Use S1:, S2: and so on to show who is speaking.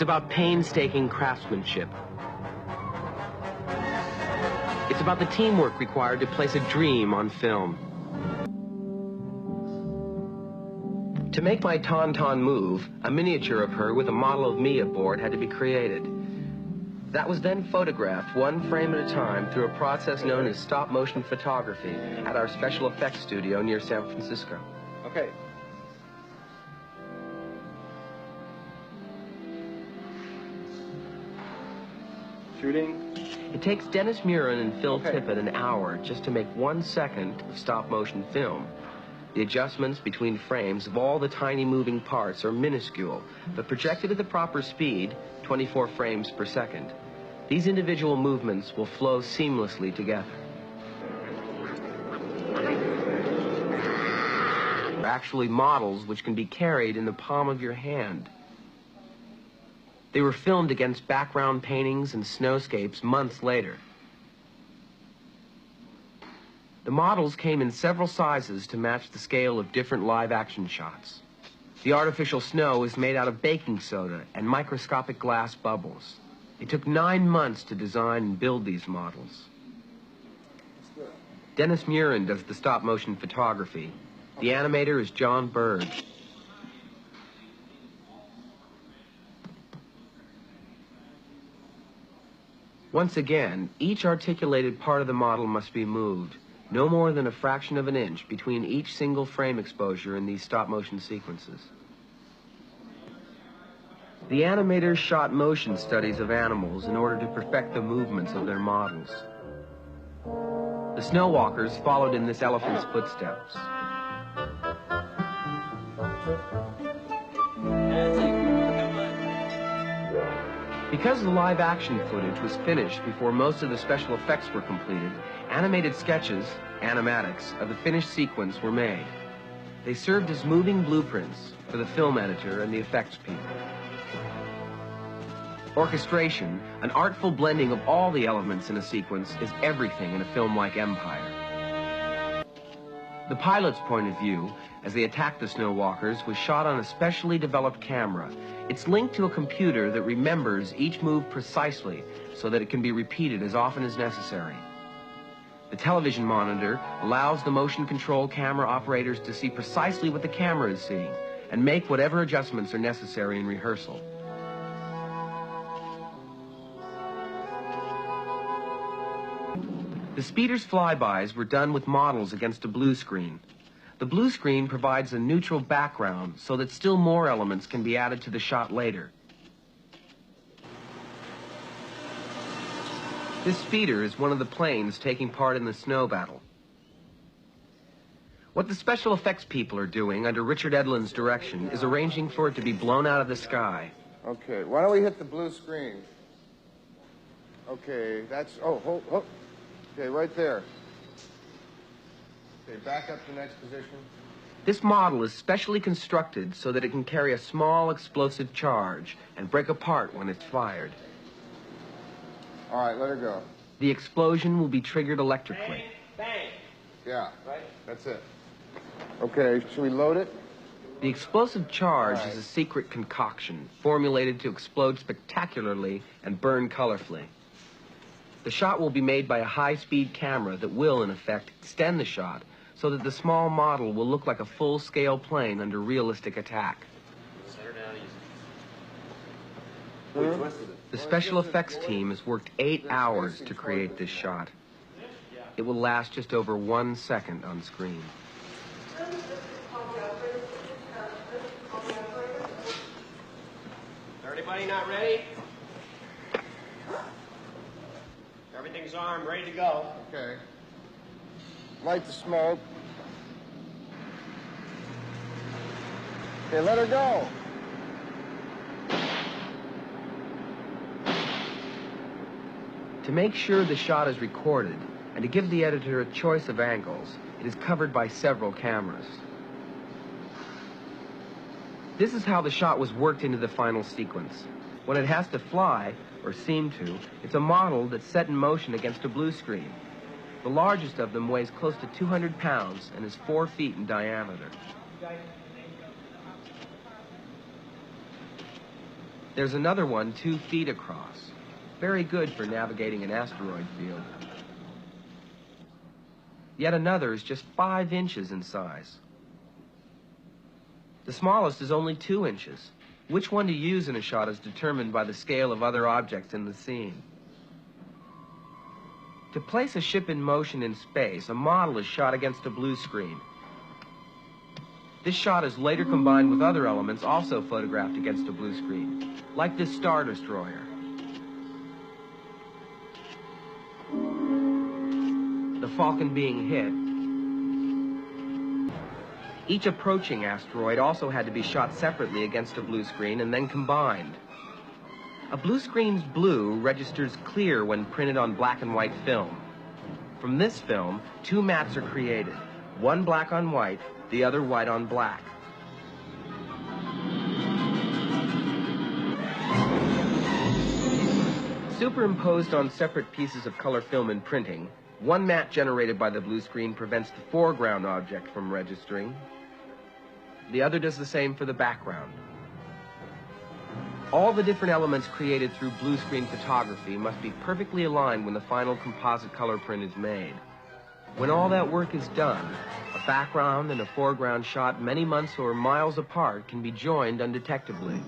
S1: It's about painstaking craftsmanship. It's about the teamwork required to place a dream on film. To make my Tauntaun move, a miniature of her with a model of me aboard had to be created. That was then photographed one frame at a time through a process known as stop-motion photography at our special effects studio near San Francisco.
S2: Okay. Shooting.
S1: It takes Dennis Murin and Phil Tippett an hour just to make 1 second of stop-motion film. The adjustments between frames of all the tiny moving parts are minuscule, but projected at the proper speed, 24 frames per second. These individual movements will flow seamlessly together. They're actually models which can be carried in the palm of your hand. They were filmed against background paintings and snowscapes months later. The models came in several sizes to match the scale of different live-action shots. The artificial snow is made out of baking soda and microscopic glass bubbles. It took 9 months to design and build these models. Dennis Murin does the stop-motion photography. The animator is John Berg. Once again, each articulated part of the model must be moved. No more than a fraction of an inch between each single frame exposure in these stop-motion sequences. The animators shot motion studies of animals in order to perfect the movements of their models. The snow walkers followed in this elephant's footsteps. Because the live-action footage was finished before most of the special effects were completed, animated sketches, animatics, of the finished sequence were made. They served as moving blueprints for the film editor and the effects people. Orchestration, an artful blending of all the elements in a sequence, is everything in a film like Empire. The pilot's point of view, as they attacked the snow walkers, was shot on a specially developed camera. It's linked to a computer that remembers each move precisely so that it can be repeated as often as necessary. The television monitor allows the motion control camera operators to see precisely what the camera is seeing and make whatever adjustments are necessary in rehearsal. The speeder's flybys were done with models against a blue screen. The blue screen provides a neutral background so that still more elements can be added to the shot later. This speeder is one of the planes taking part in the snow battle. What the special effects people are doing under Richard Edlund's direction is arranging for it to be blown out of the sky.
S2: Okay, why don't we hit the blue screen? Okay, that's, hold. Okay, right there. Okay, back up to the next position.
S1: This model is specially constructed so that it can carry a small explosive charge and break apart when it's fired.
S2: All right, let her go.
S1: The explosion will be triggered electrically.
S2: Bang! Yeah, right. That's it. Okay, should we load it?
S1: The explosive charge is a secret concoction formulated to explode spectacularly and burn colorfully. The shot will be made by a high-speed camera that will, in effect, extend the shot so that the small model will look like a full-scale plane under realistic attack. The special effects team has worked 8 hours to create this shot. It will last just over 1 second on screen.
S3: Everybody not ready? Everything's armed, ready to go.
S2: Okay. Light the smoke. Okay, let her go.
S1: To make sure the shot is recorded, and to give the editor a choice of angles, it is covered by several cameras. This is how the shot was worked into the final sequence. When it has to fly, or seem to, it's a model that's set in motion against a blue screen. The largest of them weighs close to 200 pounds and is 4 feet in diameter. There's another one 2 feet across. Very good for navigating an asteroid field. Yet another is just 5 inches in size. The smallest is only 2 inches. Which one to use in a shot is determined by the scale of other objects in the scene. To place a ship in motion in space, a model is shot against a blue screen. This shot is later combined with other elements also photographed against a blue screen, like this Star Destroyer. The Falcon being hit. Each approaching asteroid also had to be shot separately against a blue screen and then combined. A blue screen's blue registers clear when printed on black and white film. From this film, 2 mattes are created, one black on white, the other white on black. Superimposed on separate pieces of color film in printing, one matte generated by the blue screen prevents the foreground object from registering. The other does the same for the background. All the different elements created through blue screen photography must be perfectly aligned when the final composite color print is made. When all that work is done, a background and a foreground shot many months or miles apart can be joined undetectably.